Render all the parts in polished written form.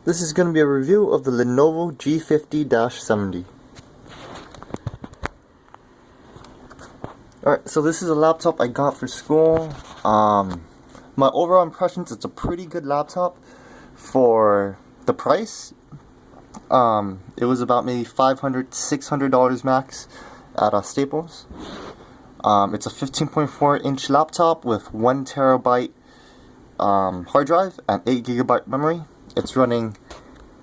This is going to be a review of the Lenovo G50-70. Alright, so this is a laptop I got for school. My overall impressions, it's a pretty good laptop for the price. It was about maybe $500–600 max at Staples. It's a 15.4 inch laptop with 1 terabyte hard drive and 8 gigabyte memory. It's running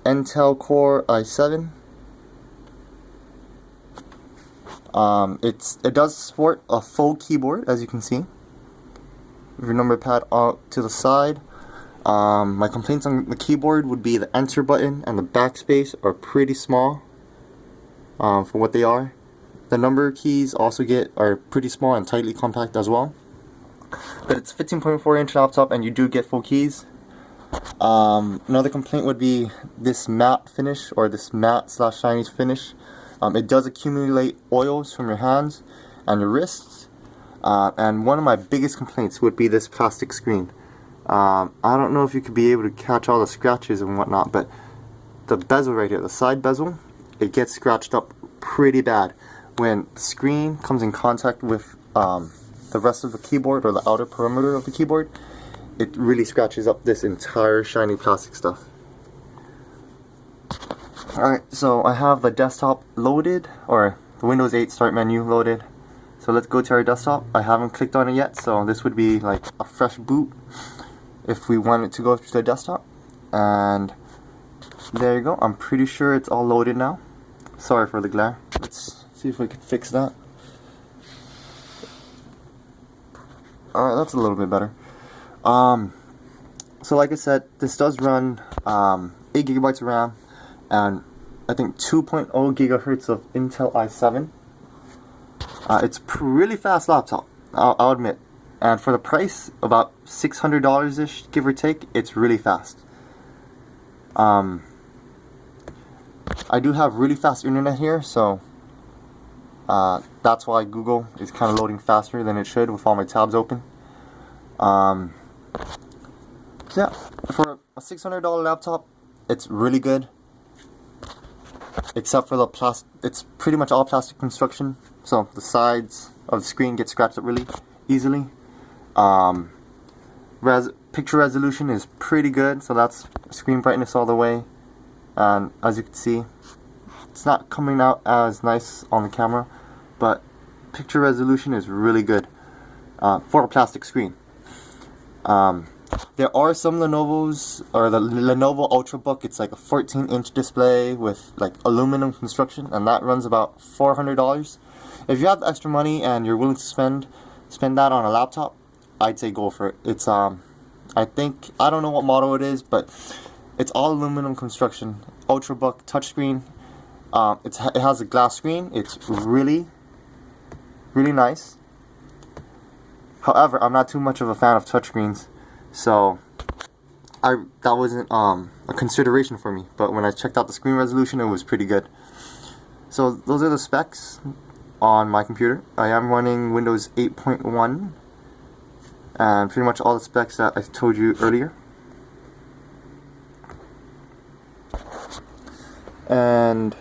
Intel Core i7. It does support a full keyboard, as you can see. Your number pad out to the side. My complaints on the keyboard would be the enter button and the backspace are pretty small for what they are. The number keys also are pretty small and tightly compact as well. But it's a 15.4 inch laptop and you do get full keys. Another complaint would be this matte finish, or this matte/shiny finish. It does accumulate oils from your hands and your wrists. And one of my biggest complaints would be this plastic screen. I don't know if you could be able to catch all the scratches and whatnot, but the bezel right here, the side bezel, it gets scratched up pretty bad. When the screen comes in contact with the rest of the keyboard, or the outer perimeter of the keyboard, it really scratches up this entire shiny plastic stuff. Alright, so I have the desktop loaded, or the Windows 8 start menu loaded. So let's go to our desktop. I haven't clicked on it yet, so this would be like a fresh boot if we wanted to go to the desktop. And there you go. I'm pretty sure it's all loaded now. Sorry for the glare. Let's see if we can fix that. Alright, that's a little bit better. So like I said, this does run 8 gigabytes of RAM and I think 2.0 gigahertz of Intel i7. It's a really fast laptop, I'll admit. And for the price, about $600-ish, give or take, it's really fast. I do have really fast internet here, so that's why Google is kind of loading faster than it should with all my tabs open. So yeah, for a $600 laptop, it's really good. Except for the plastic, it's pretty much all plastic construction, so the sides of the screen get scratched up really easily. Picture resolution is pretty good, so that's screen brightness all the way. And as you can see, it's not coming out as nice on the camera, but picture resolution is really good for a plastic screen. There are some Lenovo's, or the Lenovo Ultrabook, it's like a 14-inch display with like aluminum construction, and that runs about $400. If you have the extra money and you're willing to spend that on a laptop, I'd say go for it. It's I don't know what model it is, but it's all aluminum construction. Ultrabook touchscreen. It has a glass screen. It's really, really nice. However, I'm not too much of a fan of touchscreens, so that wasn't a consideration for me. But when I checked out the screen resolution, it was pretty good. So those are the specs on my computer. I am running Windows 8.1 and pretty much all the specs that I told you earlier. And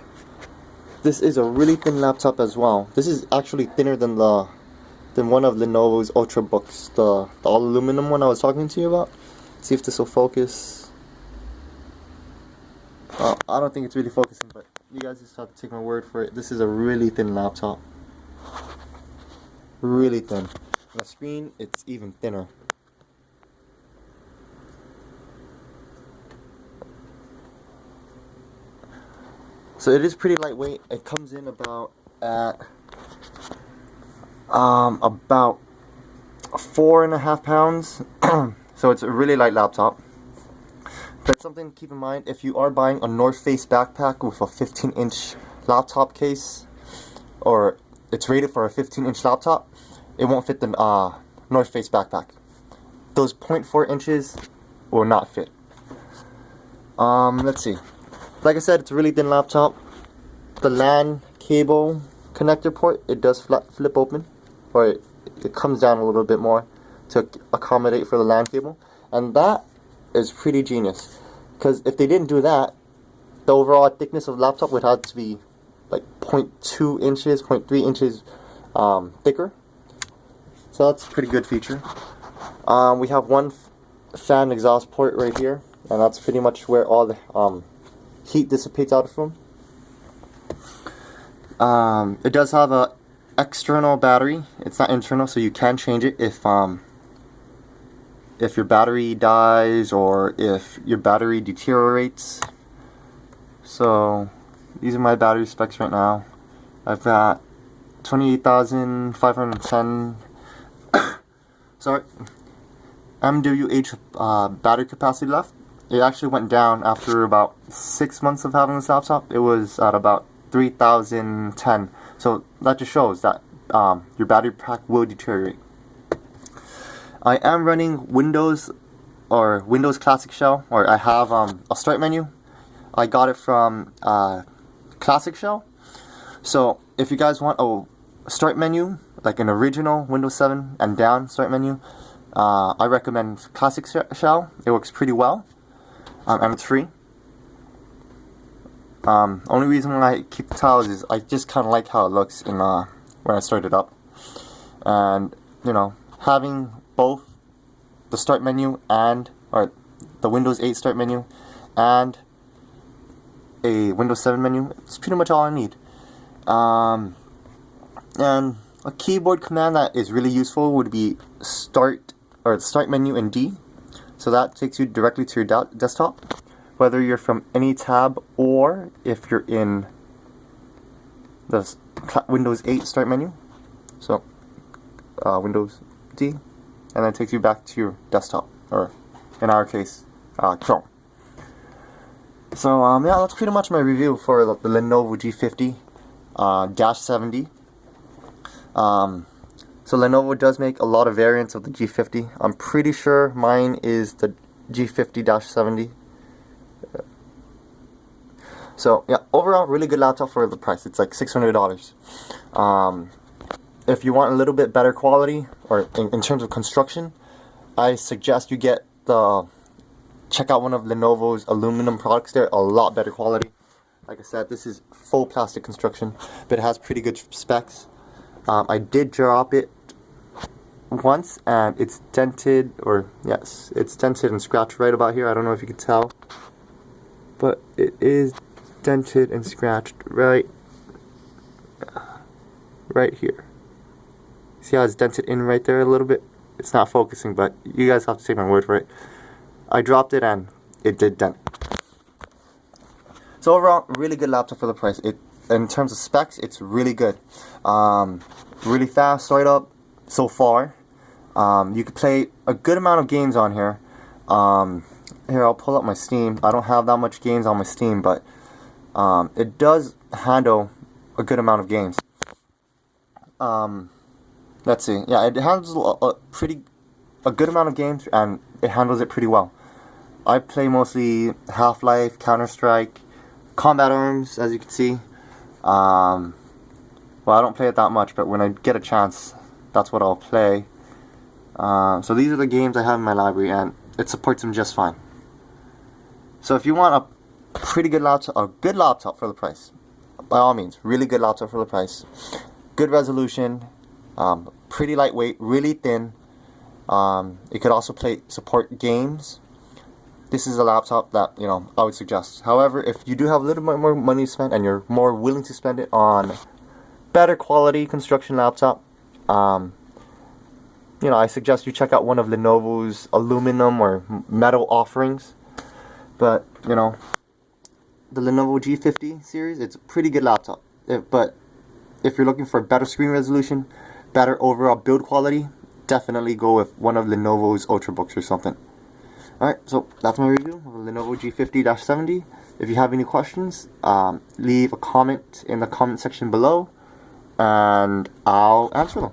this is a really thin laptop as well. This is actually thinner than one of Lenovo's Ultrabooks, the all aluminum one I was talking to you about. See if this will focus. I don't think it's really focusing, but you guys just have to take my word for it. This is a really thin laptop. Really thin. On the screen, it's even thinner. So it is pretty lightweight. It comes in about 4.5 pounds. So it's a really light laptop. But something to keep in mind, if you are buying a North Face backpack with a 15-inch laptop case, or it's rated for a 15-inch laptop, it won't fit the North Face backpack. Those 0.4 inches will not fit. Let's see. Like I said, it's a really thin laptop. The LAN cable connector port, it does flip open, or it comes down a little bit more to accommodate for the LAN cable, and that is pretty genius. Because if they didn't do that, the overall thickness of the laptop would have to be like 0.2 inches, 0.3 inches thicker. So that's a pretty good feature. We have one fan exhaust port right here, and that's pretty much where all the heat dissipates out from. It does have a external battery. It's not internal, so you can change it if your battery dies or if your battery deteriorates. So these are my battery specs right now. I've got 28,510 sorry, mAh battery capacity left. It actually went down after about 6 months of having this laptop. It was at about 3,010. So that just shows that your battery pack will deteriorate. I am running Windows Classic Shell, or I have a start menu. I got it from Classic Shell. So if you guys want a start menu, like an original Windows 7 and down start menu, I recommend Classic Shell. It works pretty well, and it's free. Only reason why I keep the tiles is I just kind of like how it looks in when I start it up, and you know, having both the start menu or the Windows 8 start menu and a Windows 7 menu, it's pretty much all I need. And a keyboard command that is really useful would be start menu in D. So that takes you directly to your desktop, whether you're from any tab or if you're in the Windows 8 start menu. So Windows D, and then it takes you back to your desktop, or in our case, Chrome. So yeah, that's pretty much my review for the Lenovo G50-70. So Lenovo does make a lot of variants of the G50. I'm pretty sure mine is the G50-70. So yeah, overall, really good laptop for the price. It's like $600. If you want a little bit better quality, or in terms of construction, I suggest you check out one of Lenovo's aluminum products. They're a lot better quality. Like I said, this is full plastic construction, but it has pretty good specs. I did drop it once, and it's dented, it's dented and scratched right about here. I don't know if you can tell, but it is dented and scratched right here. See how it's dented in right there a little bit? It's not focusing, but you guys have to take my word for it. I dropped it and it did dent. So overall, really good laptop for the price. In terms of specs, it's really good. Really fast startup so far. You could play a good amount of games on here. Here, I'll pull up my Steam. I don't have that much games on my Steam, but it does handle a good amount of games. Let's see. Yeah, it handles a good amount of games, and it handles it pretty well. I play mostly Half-Life, Counter-Strike, Combat Arms, as you can see. Well, I don't play it that much, but when I get a chance, that's what I'll play. So these are the games I have in my library, and it supports them just fine. So if you want a pretty good laptop, a good laptop for the price, by all means, really good laptop for the price. Good resolution, pretty lightweight, really thin. It could also support games. This is a laptop that, you know, I would suggest. However, if you do have a little bit more money to spend and you're more willing to spend it on better quality construction laptop, you know, I suggest you check out one of Lenovo's aluminum or metal offerings. But, you know, the Lenovo G50 series, it's a pretty good laptop. But if you're looking for better screen resolution, better overall build quality, definitely go with one of Lenovo's Ultrabooks or something. Alright, so that's my review of the Lenovo G50-70. If you have any questions, leave a comment in the comment section below, and I'll answer them.